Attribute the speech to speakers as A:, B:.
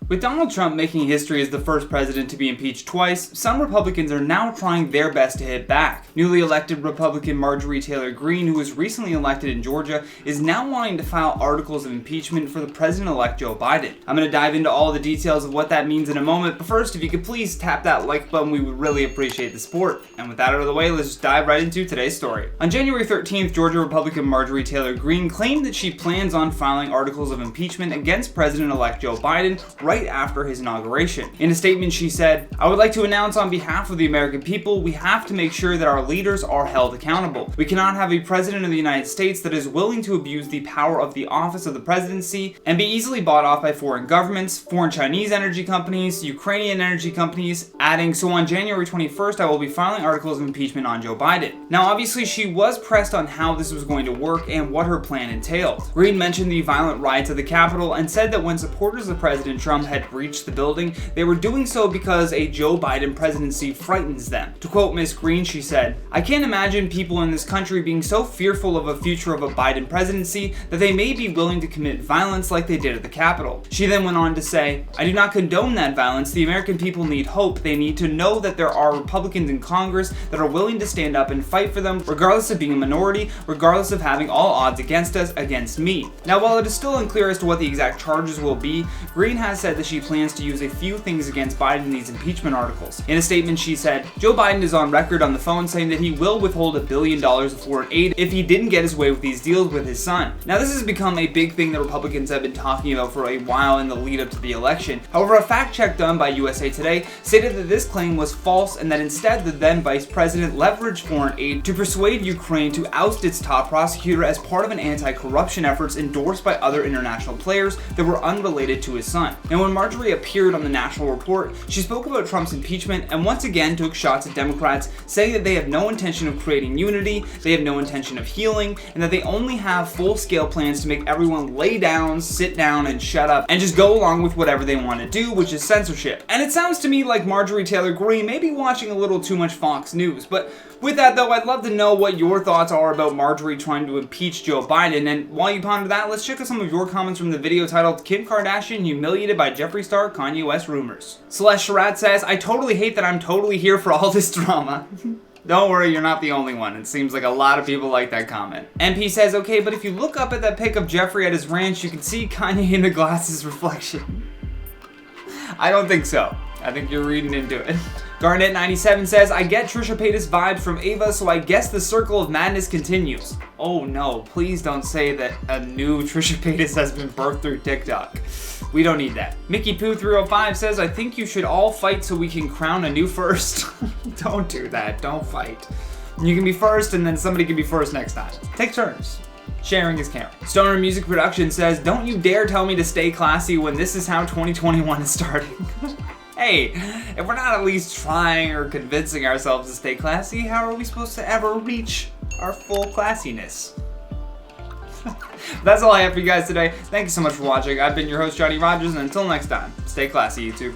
A: With Donald Trump making history as the first president to be impeached twice, some Republicans are now trying their best to hit back. Newly elected Republican Marjorie Taylor Greene, who was recently elected in Georgia, is now wanting to file articles of impeachment for the president-elect Joe Biden. I'm going to dive into all the details of what that means in a moment, but first, if you could please tap that like button, we would really appreciate the support. And with that out of the way, let's just dive right into today's story. On January 13th, Georgia Republican Marjorie Taylor Greene claimed that she plans on filing articles of impeachment against President-elect Joe Biden right after his inauguration. In a statement, she said, "I would like to announce on behalf of the American people, we have to make sure that our leaders are held accountable. We cannot have a president of the United States that is willing to abuse the power of the office of the presidency and be easily bought off by foreign governments, foreign Chinese energy companies, Ukrainian energy companies," adding, "So on January 21st, I will be filing articles of impeachment on Joe Biden." Now, obviously, she was pressed on how this was going to work and what her plan entailed. Greene mentioned the violent riots at the Capitol and said that when supporters of President Trump had breached the building, they were doing so because a Joe Biden presidency frightens them. To quote Ms. Greene, she said, "I can't imagine people in this country being so fearful of a future of a Biden presidency that they may be willing to commit violence like they did at the Capitol." She then went on to say, "I do not condone that violence. The American people need hope. They need to know that there are Republicans in Congress that are willing to stand up and fight for them, regardless of being a minority, regardless of having all odds against us, against me." Now, while it is still unclear as to what the exact charges will be, Greene has said that she plans to use a few things against Biden in these impeachment articles. In a statement, she said, "Joe Biden is on record on the phone saying that he will withhold $1 billion of foreign aid if he didn't get his way with these deals with his son." Now, this has become a big thing that Republicans have been talking about for a while in the lead up to the election. However, a fact check done by USA Today stated that this claim was false and that instead the then vice president leveraged foreign aid to persuade Ukraine to oust its top prosecutor as part of an anti-corruption efforts endorsed by other international players that were unrelated to his son. Now, when Marjorie appeared on the National Report, she spoke about Trump's impeachment and once again took shots at Democrats, saying that they have no intention of creating unity, they have no intention of healing, and that they only have full-scale plans to make everyone lay down, sit down, and shut up, and just go along with whatever they want to do, which is censorship. And it sounds to me like Marjorie Taylor Greene may be watching a little too much Fox News, but with that though, I'd love to know what your thoughts are about Marjorie trying to impeach Joe Biden, and while you ponder that, let's check out some of your comments from the video titled "Kim Kardashian Humiliated by Jeffree Star Kanye West Rumors." Celeste Sherratt says, "I totally hate that I'm totally here for all this drama." Don't worry, you're not the only one. It seems like a lot of people like that comment. MP says, "Okay, but if you look up at that pic of Jeffree at his ranch, you can see Kanye in the glasses reflection." I don't think so. I think you're reading into it. Garnett97 says, "I get Trisha Paytas vibes from Ava, so I guess the circle of madness continues." Oh no, please don't say that a new Trisha Paytas has been birthed through TikTok. We don't need that. Mickey Poo 305 says, "I think you should all fight so we can crown a new first." Don't do that, don't fight. You can be first and then somebody can be first next time. Take turns. Sharing is caring. Stoner Music Production says, "Don't you dare tell me to stay classy when this is how 2021 is starting." Hey, if we're not at least trying or convincing ourselves to stay classy, how are we supposed to ever reach our full classiness? That's all I have for you guys today. Thank you so much for watching. I've been your host, Johnny Rogers, and until next time, stay classy, YouTube.